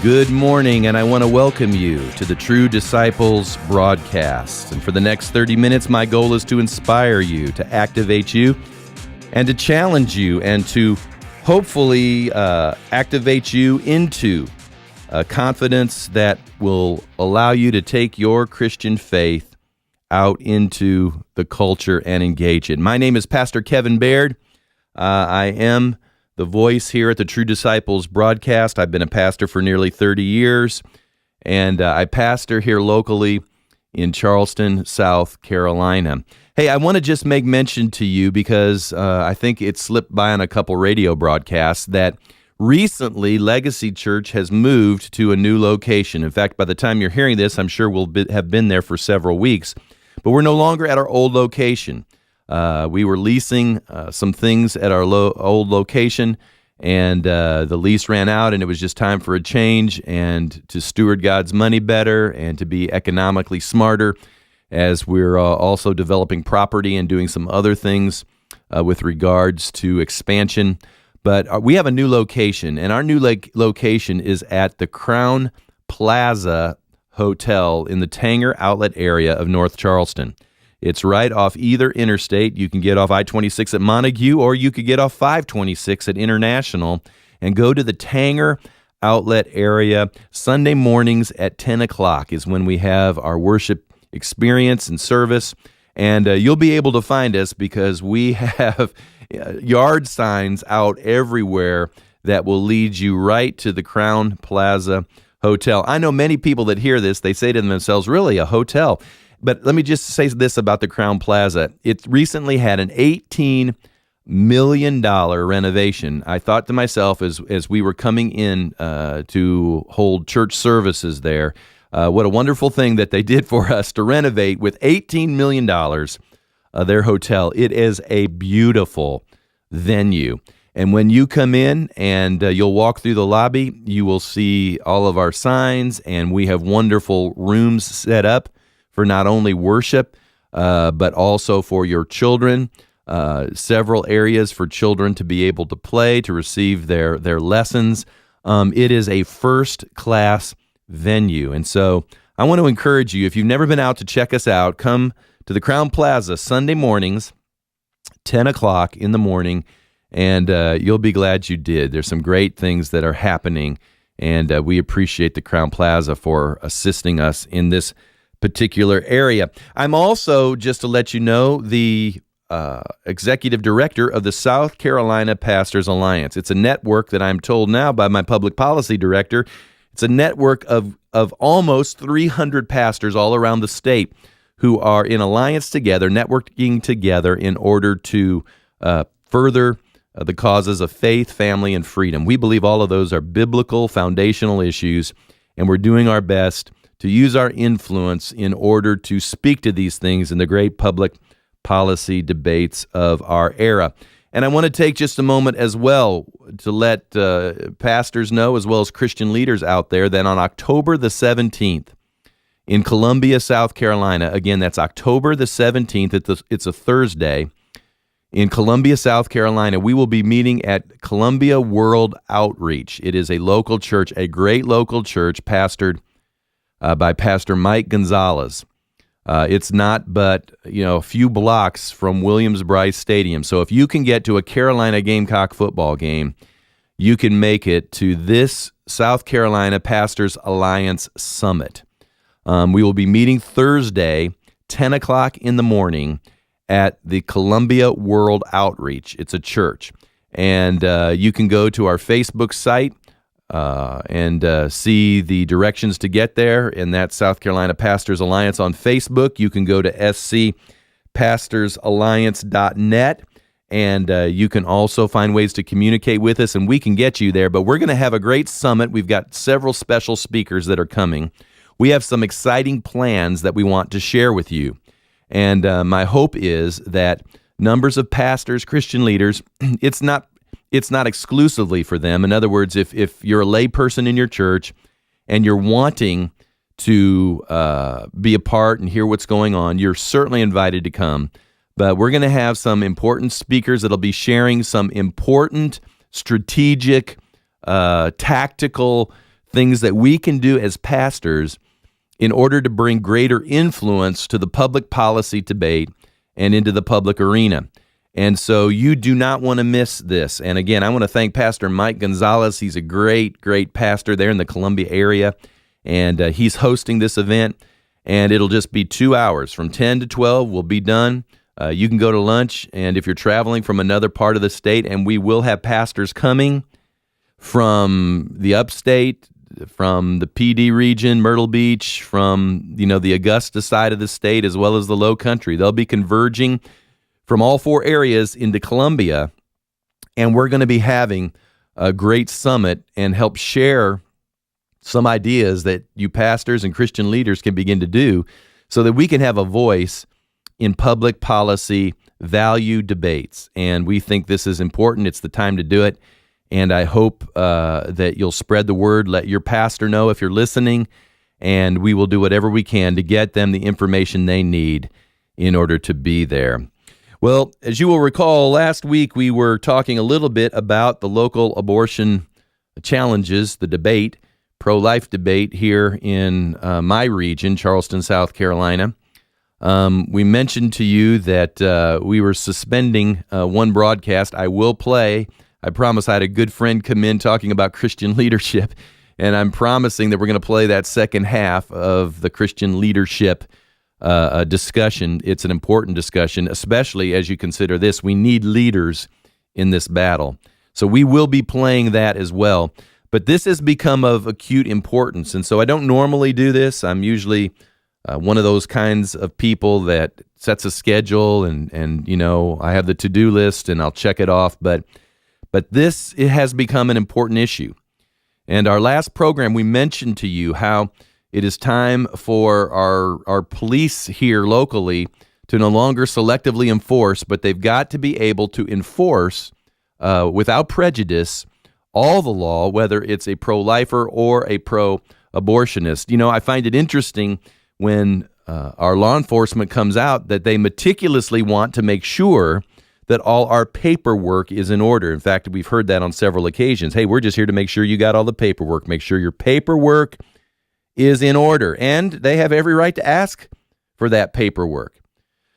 Good morning, and I want to welcome you to the True Disciples broadcast. And for the next 30 minutes, my goal is to inspire you, to activate you, and to challenge you, and to hopefully activate you into confidence that will allow you to take your Christian faith out into the culture and engage it. My name is Pastor Kevin Baird. I am the voice here at the True Disciples broadcast. I've been a pastor for nearly 30 years, and I pastor here locally in Charleston, South Carolina. Hey, I want to just make mention to you because I think it slipped by on a couple radio broadcasts that recently Legacy Church has moved to a new location. In fact, by the time you're hearing this, I'm sure we'll have been there for several weeks, but we're no longer at our old location. We were leasing some things at our old location, and the lease ran out, and it was just time for a change and to steward God's money better and to be economically smarter as we're also developing property and doing some other things with regards to expansion. But we have a new location, and our new location is at the Crown Plaza Hotel in the Tanger Outlet area of North Charleston. It's right off either interstate. You can get off I-26 at Montague, or you could get off 526 at International and go to the Tanger Outlet area. Sunday mornings at 10 o'clock is when we have our worship experience and service. And you'll be able to find us because we have yard signs out everywhere that will lead you right to the Crown Plaza Hotel. I know many people that hear this, they say to themselves, really, a hotel? But let me just say this about the Crown Plaza. It recently had an $18 million renovation. I thought to myself as we were coming in to hold church services there, what a wonderful thing that they did for us to renovate with $18 million their hotel. It is a beautiful venue. And when you come in and you'll walk through the lobby, you will see all of our signs, and we have wonderful rooms set up for not only worship, but also for your children, several areas for children to be able to play, to receive their lessons. It is a first-class venue. And so I want to encourage you, if you've never been out to check us out, come to the Crown Plaza Sunday mornings, 10 o'clock in the morning, and you'll be glad you did. There's some great things that are happening, and we appreciate the Crown Plaza for assisting us in this particular area. I'm also, just to let you know, the executive director of the South Carolina Pastors Alliance. It's a network that I'm told now by my public policy director. It's a network of almost 300 pastors all around the state who are in alliance together, networking together in order to further the causes of faith, family, and freedom. We believe all of those are biblical, foundational issues, and we're doing our best to use our influence in order to speak to these things in the great public policy debates of our era. And I want to take just a moment as well to let pastors know, as well as Christian leaders out there, that on October the 17th in Columbia, South Carolina, again, that's October the 17th, it's a Thursday, in Columbia, South Carolina, we will be meeting at Columbia World Outreach. It is a local church, a great local church pastored by Pastor Mike Gonzalez. It's not but a few blocks from Williams-Brice Stadium. So if you can get to a Carolina Gamecock football game, you can make it to this South Carolina Pastors Alliance Summit. We will be meeting Thursday, 10 o'clock in the morning at the Columbia World Outreach. It's a church. And you can go to our Facebook site and see the directions to get there, and that's South Carolina Pastors Alliance on Facebook. You can go to scpastorsalliance.net, and you can also find ways to communicate with us, and we can get you there. But we're going to have a great summit. We've got several special speakers that are coming. We have some exciting plans that we want to share with you, and my hope is that numbers of pastors, Christian leaders, it's not exclusively for them. In other words, if you're a lay person in your church and you're wanting to be a part and hear what's going on, you're certainly invited to come. But we're going to have some important speakers that'll be sharing some important strategic, tactical things that we can do as pastors in order to bring greater influence to the public policy debate and into the public arena. And so you do not want to miss this. And again, I want to thank Pastor Mike Gonzalez. He's a great, great pastor there in the Columbia area, and he's hosting this event, and it'll just be 2 hours. From 10 to 12, we'll be done. You can go to lunch, and if you're traveling from another part of the state, and we will have pastors coming from the upstate, from the PD region, Myrtle Beach, from the Augusta side of the state, as well as the Low Country. They'll be converging from all 4 areas into Columbia, and we're going to be having a great summit and help share some ideas that you pastors and Christian leaders can begin to do so that we can have a voice in public policy value debates. And we think this is important. It's the time to do it. And I hope that you'll spread the word, let your pastor know if you're listening, and we will do whatever we can to get them the information they need in order to be there. Well, as you will recall, last week we were talking a little bit about the local abortion challenges, the debate, pro-life debate here in my region, Charleston, South Carolina. We mentioned to you that we were suspending one broadcast. I will play. I promise. I had a good friend come in talking about Christian leadership, and I'm promising that we're going to play that second half of the Christian leadership discussion. It's an important discussion, especially as you consider this. We need leaders in this battle. So we will be playing that as well. But this has become of acute importance, and so I don't normally do this. I'm usually one of those kinds of people that sets a schedule, and I have the to-do list, and I'll check it off. But it has become an important issue. And our last program, we mentioned to you how it is time for our police here locally to no longer selectively enforce, but they've got to be able to enforce without prejudice all the law, whether it's a pro-lifer or a pro-abortionist. I find it interesting when our law enforcement comes out that they meticulously want to make sure that all our paperwork is in order. In fact, we've heard that on several occasions. Hey, we're just here to make sure you got all the paperwork. Make sure your paperwork is in order. And they have every right to ask for that paperwork.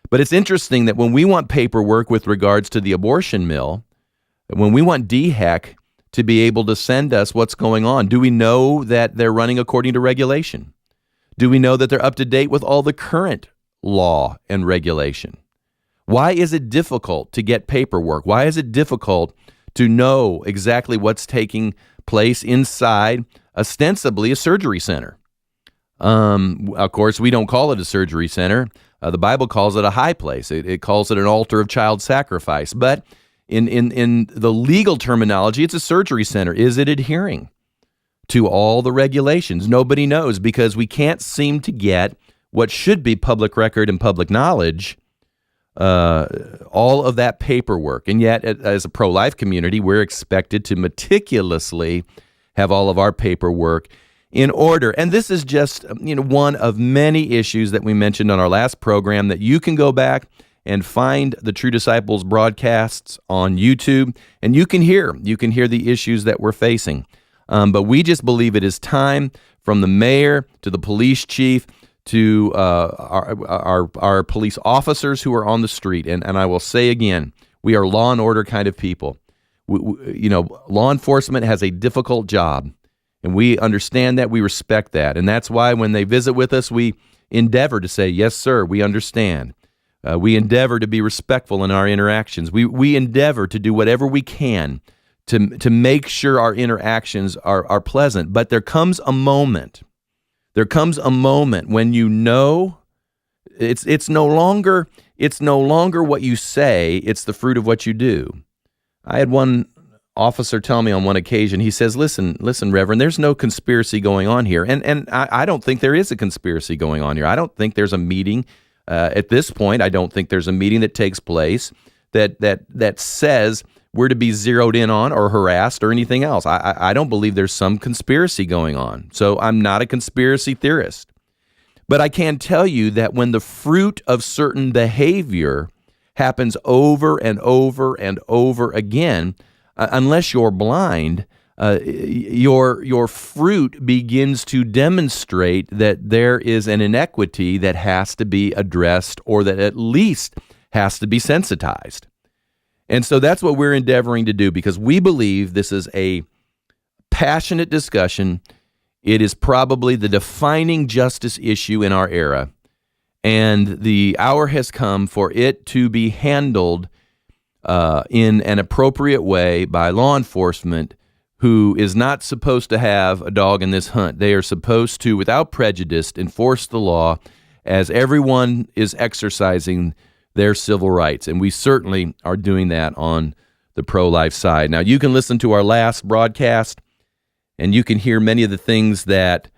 But it's interesting that when we want paperwork with regards to the abortion mill, when we want DHEC to be able to send us what's going on, do we know that they're running according to regulation? Do we know that they're up to date with all the current law and regulation? Why is it difficult to get paperwork? Why is it difficult to know exactly what's taking place inside, ostensibly, a surgery center? Of course, we don't call it a surgery center. The Bible calls it a high place. It calls it an altar of child sacrifice. But in the legal terminology, it's a surgery center. Is it adhering to all the regulations? Nobody knows, because we can't seem to get what should be public record and public knowledge, all of that paperwork. And yet, as a pro-life community, we're expected to meticulously have all of our paperwork in order. And this is just one of many issues that we mentioned on our last program that you can go back and find the True Disciples broadcasts on YouTube, and you can hear the issues that we're facing. But we just believe it is time, from the mayor to the police chief to our police officers who are on the street. And I will say again, we are law and order kind of people. Law enforcement has a difficult job, and we understand that, we respect that. And that's why when they visit with us, we endeavor to say, yes, sir, we understand. We endeavor to be respectful in our interactions. We endeavor to do whatever we can to make sure our interactions are pleasant. But there comes a moment when it's no longer what you say, it's the fruit of what you do. I had one officer tell me on one occasion, he says, listen, Reverend, there's no conspiracy going on here. And I don't think there is a conspiracy going on here. I don't think there's a meeting at this point. I don't think there's a meeting that takes place that says we're to be zeroed in on or harassed or anything else. I don't believe there's some conspiracy going on. So I'm not a conspiracy theorist. But I can tell you that when the fruit of certain behavior happens over and over and over again, unless you're blind, your fruit begins to demonstrate that there is an inequity that has to be addressed, or that at least has to be sensitized. And so that's what we're endeavoring to do, because we believe this is a passionate discussion. It is probably the defining justice issue in our era, and the hour has come for it to be handled in an appropriate way by law enforcement, who is not supposed to have a dog in this hunt. They are supposed to, without prejudice, enforce the law as everyone is exercising their civil rights. And we certainly are doing that on the pro-life side. Now, you can listen to our last broadcast, and you can hear many of the things that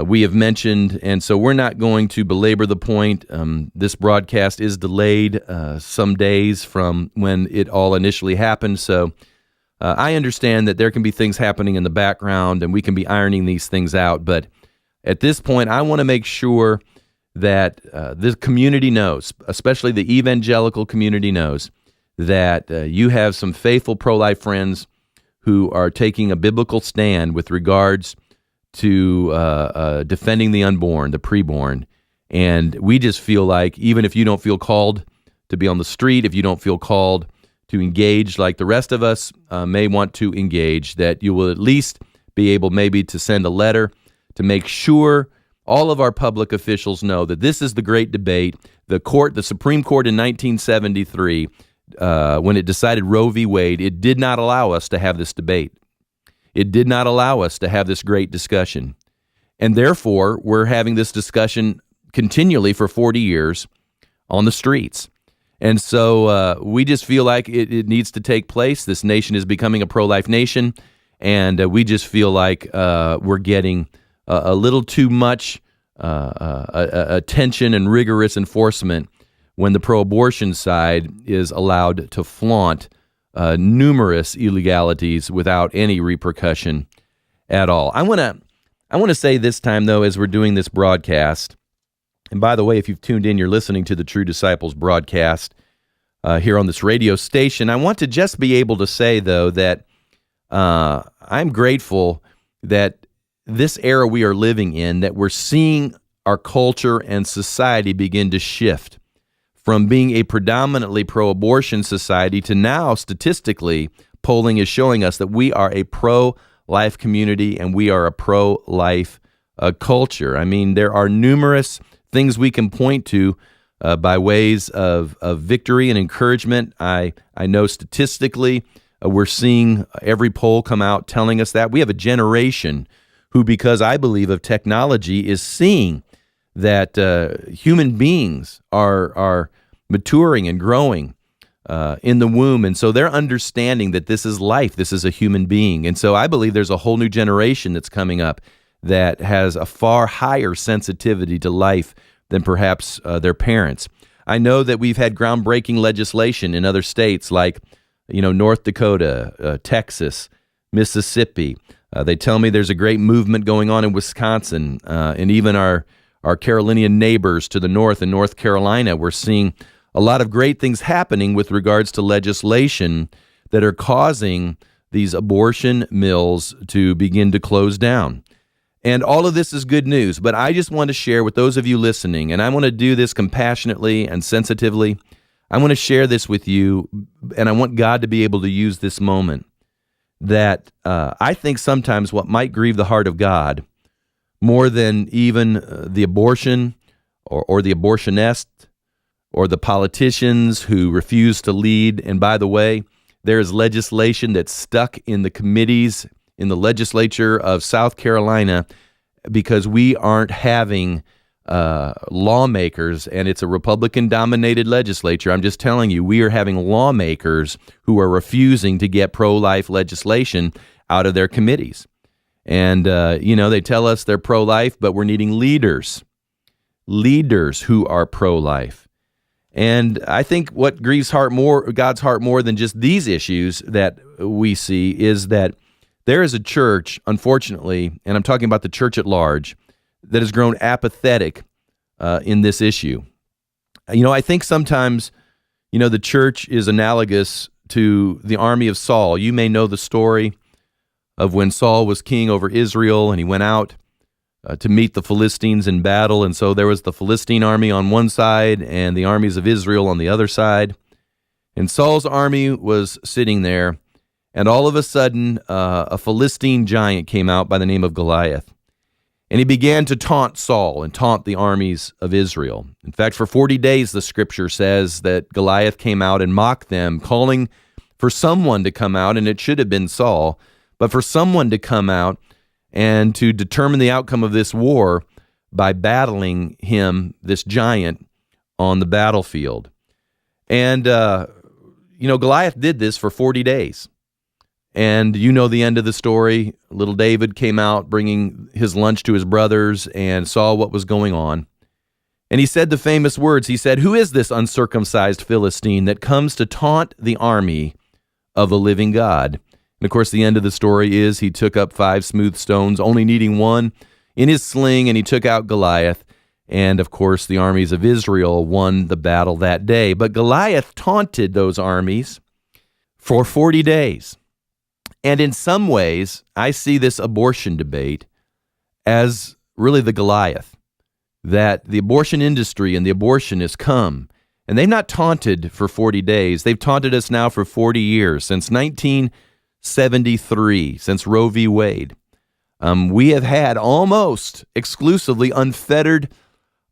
we have mentioned, and so we're not going to belabor the point. This broadcast is delayed some days from when it all initially happened, so I understand that there can be things happening in the background, and we can be ironing these things out, but at this point, I want to make sure that the community knows, especially the evangelical community knows, that you have some faithful pro-life friends who are taking a biblical stand with regards to defending the unborn, the preborn. And we just feel like, even if you don't feel called to be on the street, if you don't feel called to engage like the rest of us may want to engage, that you will at least be able maybe to send a letter to make sure all of our public officials know that this is the great debate. The Supreme Court in 1973, when it decided Roe v. Wade, it did not allow us to have this debate. It did not allow us to have this great discussion. And therefore, we're having this discussion continually for 40 years on the streets. And so we just feel like it needs to take place. This nation is becoming a pro-life nation, and we just feel like we're getting a little too much attention and rigorous enforcement when the pro-abortion side is allowed to flaunt numerous illegalities without any repercussion at all. I want to say this time, though, as we're doing this broadcast, and by the way, if you've tuned in, you're listening to the True Disciples broadcast here on this radio station. I want to just be able to say, though, that I'm grateful that this era we are living in, that we're seeing our culture and society begin to shift from being a predominantly pro-abortion society to now, statistically, polling is showing us that we are a pro-life community and we are a pro-life culture. I mean, there are numerous things we can point to by ways of victory and encouragement. I know statistically we're seeing every poll come out telling us that. We have a generation who, because I believe of technology, is seeing that human beings are maturing and growing in the womb. And so they're understanding that this is life, this is a human being. And so I believe there's a whole new generation that's coming up that has a far higher sensitivity to life than perhaps their parents. I know that we've had groundbreaking legislation in other states like, North Dakota, Texas, Mississippi. They tell me there's a great movement going on in Wisconsin, and even our Carolinian neighbors to the north in North Carolina. We're seeing a lot of great things happening with regards to legislation that are causing these abortion mills to begin to close down. And all of this is good news, but I just want to share with those of you listening, and I want to do this compassionately and sensitively. I want to share this with you, and I want God to be able to use this moment, that I think sometimes what might grieve the heart of God more than even the abortion or the abortionist or the politicians who refuse to lead. And by the way, there is legislation that's stuck in the committees in the legislature of South Carolina because we aren't having lawmakers, and it's a Republican-dominated legislature. I'm just telling you, we are having lawmakers who are refusing to get pro-life legislation out of their committees. And, they tell us they're pro-life, but we're needing leaders who are pro-life. And I think what grieves God's heart more than just these issues that we see is that there is a church, unfortunately, and I'm talking about the church at large, that has grown apathetic in this issue. I think sometimes, the church is analogous to the army of Saul. You may know the story of when Saul was king over Israel, and he went out to meet the Philistines in battle. And so there was the Philistine army on one side and the armies of Israel on the other side. And Saul's army was sitting there, and all of a sudden, a Philistine giant came out by the name of Goliath. And he began to taunt Saul and taunt the armies of Israel. In fact, for 40 days, the scripture says that Goliath came out and mocked them, calling for someone to come out, and it should have been Saul, but for someone to come out and to determine the outcome of this war by battling him, this giant, on the battlefield. And, Goliath did this for 40 days. And you know the end of the story. Little David came out bringing his lunch to his brothers and saw what was going on. And he said the famous words. He said, "Who is this uncircumcised Philistine that comes to taunt the army of the living God?" And of course, the end of the story is he took up 5 smooth stones, only needing one, in his sling, and he took out Goliath. And of course, the armies of Israel won the battle that day. But Goliath taunted those armies for 40 days. And in some ways, I see this abortion debate as really the Goliath, that the abortion industry and the abortionists come, and they've not taunted for 40 days. They've taunted us now for 40 years, since 1973, since Roe v. Wade. We have had almost exclusively unfettered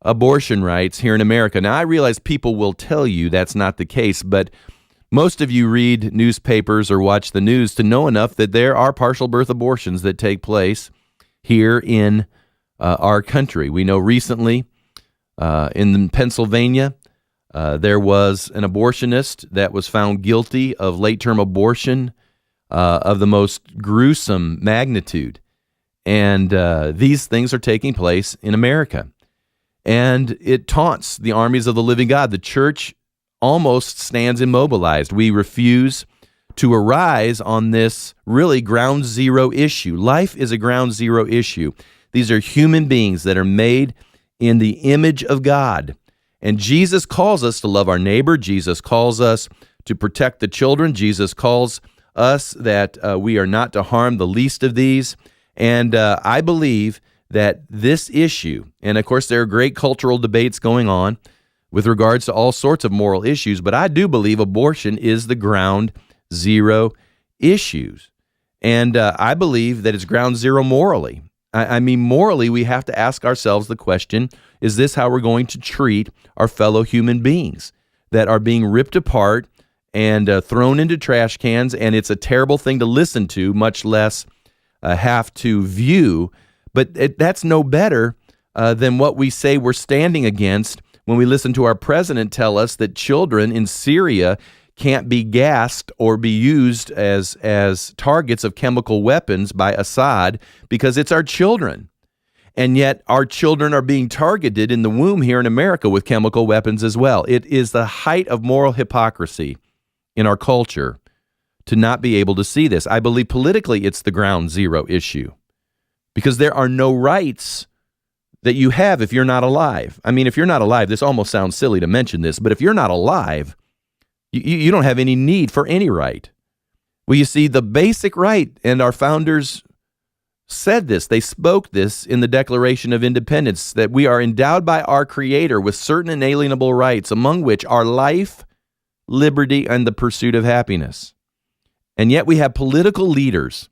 abortion rights here in America. Now, I realize people will tell you that's not the case, but most of you read newspapers or watch the news to know enough that there are partial birth abortions that take place here in our country. We know recently in Pennsylvania, there was an abortionist that was found guilty of late-term abortion of the most gruesome magnitude. And these things are taking place in America. And it taunts the armies of the living God. The church almost stands immobilized. We refuse to arise on this really ground zero issue. Life is a ground zero issue. These are human beings that are made in the image of God. And Jesus calls us to love our neighbor. Jesus calls us to protect the children. Jesus calls us that we are not to harm the least of these. And I believe that this issue, and of course there are great cultural debates going on with regards to all sorts of moral issues, but I do believe abortion is the ground zero issues. And I believe that it's ground zero morally. I mean, morally, we have to ask ourselves the question, is this how we're going to treat our fellow human beings that are being ripped apart and thrown into trash cans? And it's a terrible thing to listen to, much less have to view. But that's no better than what we say we're standing against when we listen to our president tell us that children in Syria can't be gassed or be used as targets of chemical weapons by Assad because it's our children. And yet our children are being targeted in the womb here in America with chemical weapons as well. It is the height of moral hypocrisy in our culture to not be able to see this. I believe politically it's the ground zero issue because there are no rights that you have if you're not alive. I mean, if you're not alive, this almost sounds silly to mention this, but if you're not alive, you don't have any need for any right. Well, you see, the basic right, and our founders said this, they spoke this in the Declaration of Independence, that we are endowed by our Creator with certain inalienable rights, among which are life, liberty, and the pursuit of happiness. And yet we have political leaders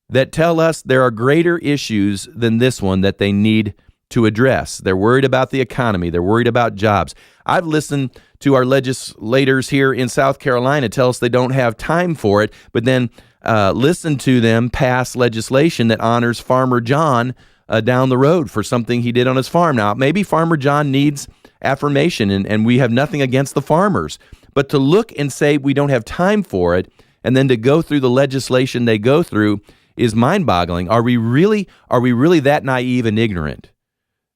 that tell us there are greater issues than this one that they need to address. They're worried about the economy. They're worried about jobs. I've listened to our legislators here in South Carolina tell us they don't have time for it, but then listen to them pass legislation that honors Farmer John down the road for something he did on his farm. Now, maybe Farmer John needs affirmation, and we have nothing against the farmers, but to look and say we don't have time for it, and then to go through the legislation they go through is mind-boggling. Are we really that naive and ignorant?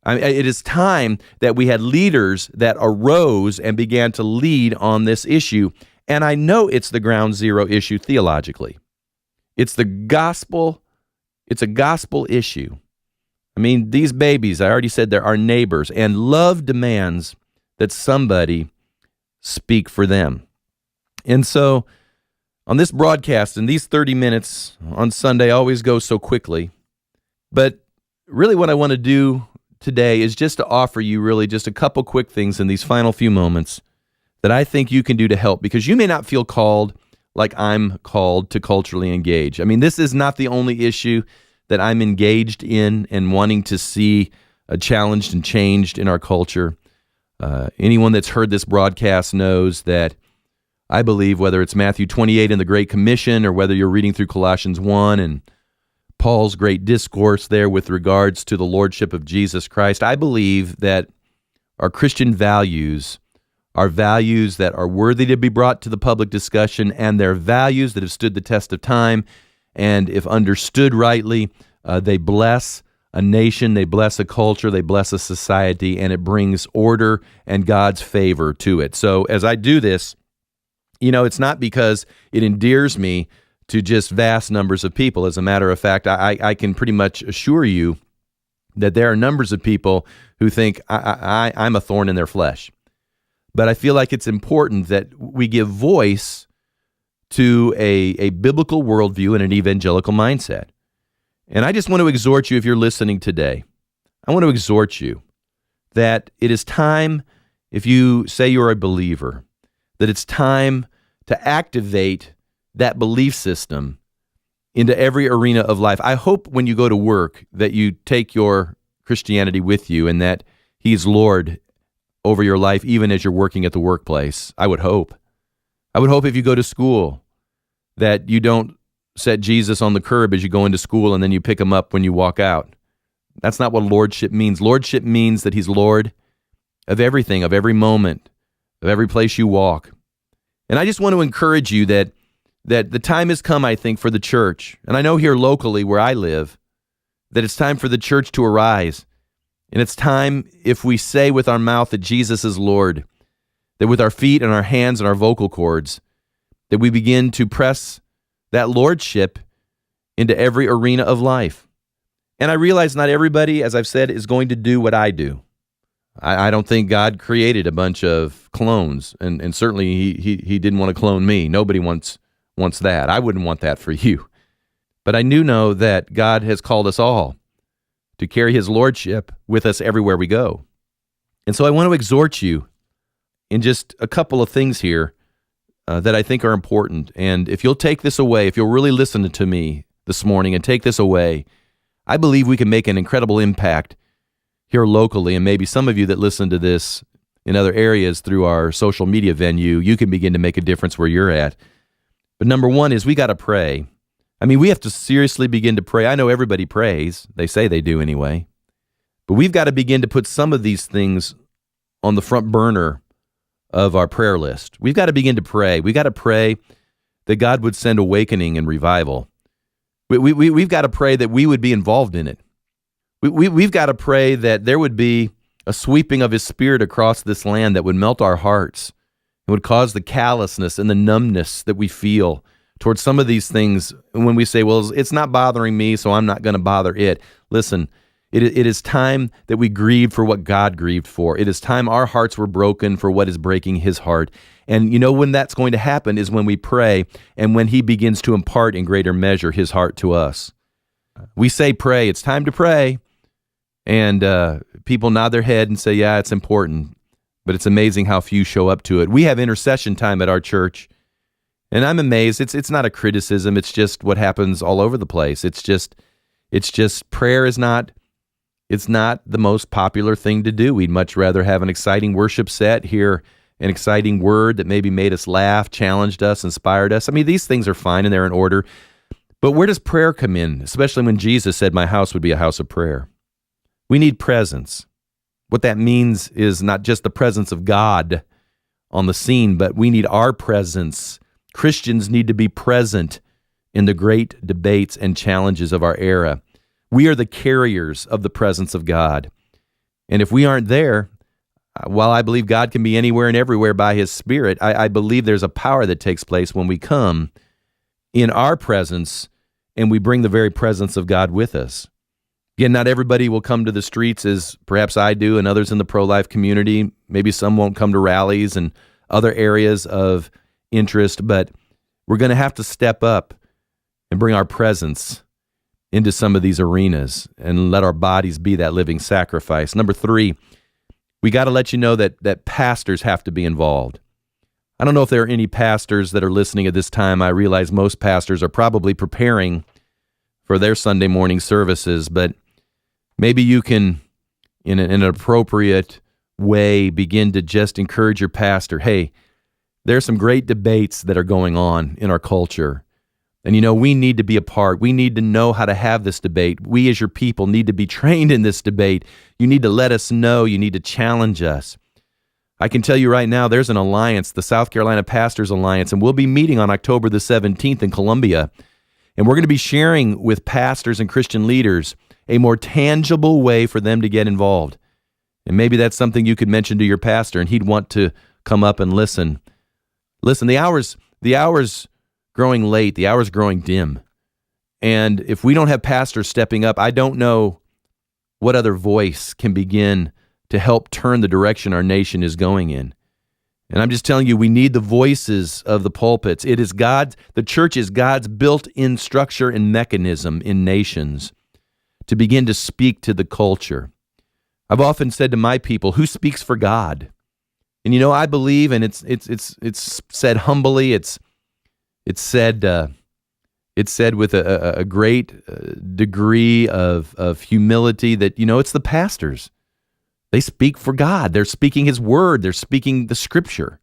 I mean, it is time that we had leaders that arose and began to lead on this issue. And I know it's the ground zero issue theologically. It's the gospel. It's a gospel issue. I mean, these babies, I already said, they're our neighbors, and love demands that somebody speak for them. And so On this broadcast, and these 30 minutes on Sunday always go so quickly, but really what I want to do today is just to offer you really just a couple quick things in these final few moments that I think you can do to help, because you may not feel called like I'm called to culturally engage. I mean, this is not the only issue that I'm engaged in and wanting to see challenged and changed in our culture. Anyone that's heard this broadcast knows that I believe, whether it's Matthew 28 in the Great Commission, or whether you're reading through Colossians 1 and Paul's great discourse there with regards to the lordship of Jesus Christ, I believe that our Christian values are values that are worthy to be brought to the public discussion, and they're values that have stood the test of time, and if understood rightly, they bless a nation, they bless a culture, they bless a society, and it brings order and God's favor to it. So as I do this, it's not because it endears me to just vast numbers of people. As a matter of fact, I can pretty much assure you that there are numbers of people who think I'm a thorn in their flesh. But I feel like it's important that we give voice to a biblical worldview and an evangelical mindset. And I just want to exhort you, if you're listening today, I want to exhort you that it is time, if you say you're a believer, that it's time to activate that belief system into every arena of life. I hope when you go to work that you take your Christianity with you and that He's Lord over your life, even as you're working at the workplace. I would hope. I would hope if you go to school that you don't set Jesus on the curb as you go into school and then you pick Him up when you walk out. That's not what lordship means. Lordship means that He's Lord of everything, of every moment, of every place you walk. And I just want to encourage you that the time has come, I think, for the church, and I know here locally where I live, that it's time for the church to arise. And it's time, if we say with our mouth that Jesus is Lord, that with our feet and our hands and our vocal cords, that we begin to press that lordship into every arena of life. And I realize not everybody, as I've said, is going to do what I do. I don't think God created a bunch of clones, and certainly he didn't want to clone me. Nobody wants that. I wouldn't want that for you. But I do know that God has called us all to carry His lordship with us everywhere we go. And so I want to exhort you in just a couple of things here that I think are important. And if you'll take this away, if you'll really listen to me this morning and take this away, I believe we can make an incredible impact here locally. And maybe some of you that listen to this in other areas through our social media venue, you can begin to make a difference where you're at. But number one is we got to pray. I mean, we have to seriously begin to pray. I know everybody prays. They say they do anyway. But we've got to begin to put some of these things on the front burner of our prayer list. We've got to begin to pray. We've got to pray that God would send awakening and revival. We've got to pray that we would be involved in it. We've got to pray that there would be a sweeping of His Spirit across this land that would melt our hearts. It would cause the callousness and the numbness that we feel towards some of these things when we say, well, it's not bothering me, so I'm not going to bother it. Listen, it is time that we grieve for what God grieved for. It is time our hearts were broken for what is breaking His heart. And you know when that's going to happen is when we pray and when He begins to impart in greater measure His heart to us. We say pray, it's time to pray. And people nod their head and say, yeah, it's important. But it's amazing how few show up to it. We have intercession time at our church. And I'm amazed. It's not a criticism. It's just what happens all over the place. It's just prayer is not the most popular thing to do. We'd much rather have an exciting worship set, hear an exciting word that maybe made us laugh, challenged us, inspired us. I mean, these things are fine and they're in order. But where does prayer come in? Especially when Jesus said, my house would be a house of prayer. We need presence. What that means is not just the presence of God on the scene, but we need our presence. Christians need to be present in the great debates and challenges of our era. We are the carriers of the presence of God. And if we aren't there, while I believe God can be anywhere and everywhere by His Spirit, I believe there's a power that takes place when we come in our presence and we bring the very presence of God with us. Again, not everybody will come to the streets as perhaps I do and others in the pro-life community. Maybe some won't come to rallies and other areas of interest, but we're going to have to step up and bring our presence into some of these arenas and let our bodies be that living sacrifice. Number 3, we got to let you know that pastors have to be involved. I don't know if there are any pastors that are listening at this time. I realize most pastors are probably preparing for their Sunday morning services, but maybe you can, in an appropriate way, begin to just encourage your pastor. Hey, there's some great debates that are going on in our culture. And we need to be a part. We need to know how to have this debate. We as your people need to be trained in this debate. You need to let us know. You need to challenge us. I can tell you right now, there's an alliance, the South Carolina Pastors Alliance, and we'll be meeting on October the 17th in Columbia. And we're going to be sharing with pastors and Christian leaders a more tangible way for them to get involved. And maybe that's something you could mention to your pastor, and he'd want to come up and listen. Listen, the hour's growing late, the hour's growing dim. And if we don't have pastors stepping up, I don't know what other voice can begin to help turn the direction our nation is going in. And I'm just telling you, we need the voices of the pulpits. The church is God's built-in structure and mechanism in nations to begin to speak to the culture. I've often said to my people, who speaks for God? And I believe, and it's said humbly, it's said with a great degree of humility that it's the pastors. They speak for God. They're speaking His Word. They're speaking the Scripture.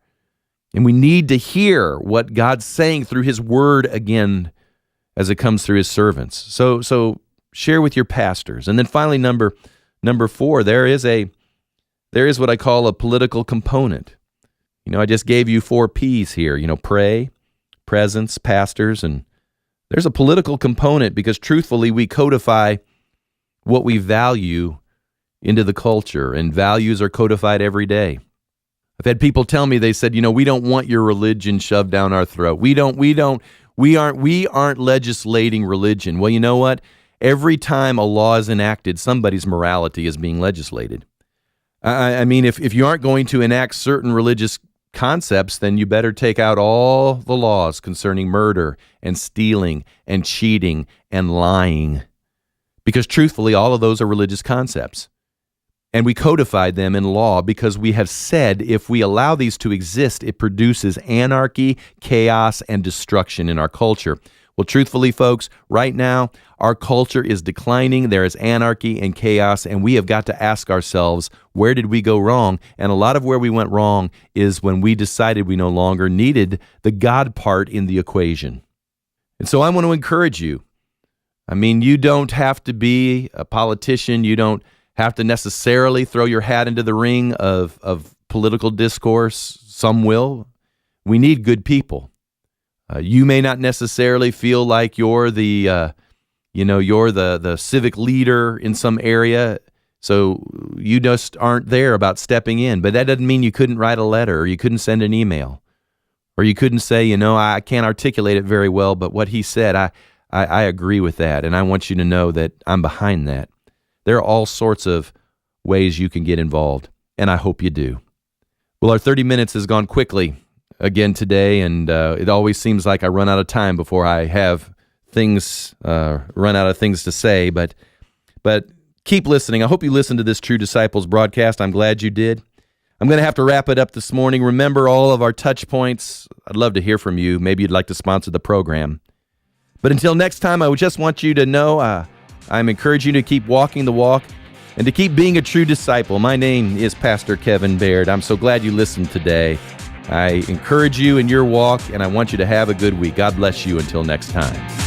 And we need to hear what God's saying through His Word again as it comes through His servants. So share with your pastors. And then finally, number 4, there is what I call a political component. I just gave you 4 P's here. Pray, presence, pastors, and there's a political component because truthfully, we codify what we value into the culture, and values are codified every day. I've had people tell me, they said, we don't want your religion shoved down our throat. We aren't legislating religion. Well, you know what? Every time a law is enacted, somebody's morality is being legislated. I mean, if you aren't going to enact certain religious concepts, then you better take out all the laws concerning murder and stealing and cheating and lying. Because truthfully, all of those are religious concepts. And we codified them in law because we have said if we allow these to exist, it produces anarchy, chaos, and destruction in our culture. Well, truthfully, folks, right now, our culture is declining. There is anarchy and chaos, and we have got to ask ourselves, where did we go wrong? And a lot of where we went wrong is when we decided we no longer needed the God part in the equation. And so I want to encourage you. I mean, you don't have to be a politician. You don't have to necessarily throw your hat into the ring of political discourse. Some will. We need good people. You may not necessarily feel like you're the civic leader in some area, so you just aren't there about stepping in. But that doesn't mean you couldn't write a letter, or you couldn't send an email, or you couldn't say, I can't articulate it very well, but what he said, I agree with that, and I want you to know that I'm behind that. There are all sorts of ways you can get involved, and I hope you do. Well, our 30 minutes has gone quickly again today, and it always seems like I run out of time before I have run out of things to say, but keep listening. I hope you listened to this True Disciples broadcast. I'm glad you did. I'm going to have to wrap it up this morning. Remember all of our touch points. I'd love to hear from you. Maybe you'd like to sponsor the program. But until next time, I would just want you to know I'm encouraging you to keep walking the walk and to keep being a true disciple. My name is Pastor Kevin Baird. I'm so glad you listened today. I encourage you in your walk, and I want you to have a good week. God bless you until next time.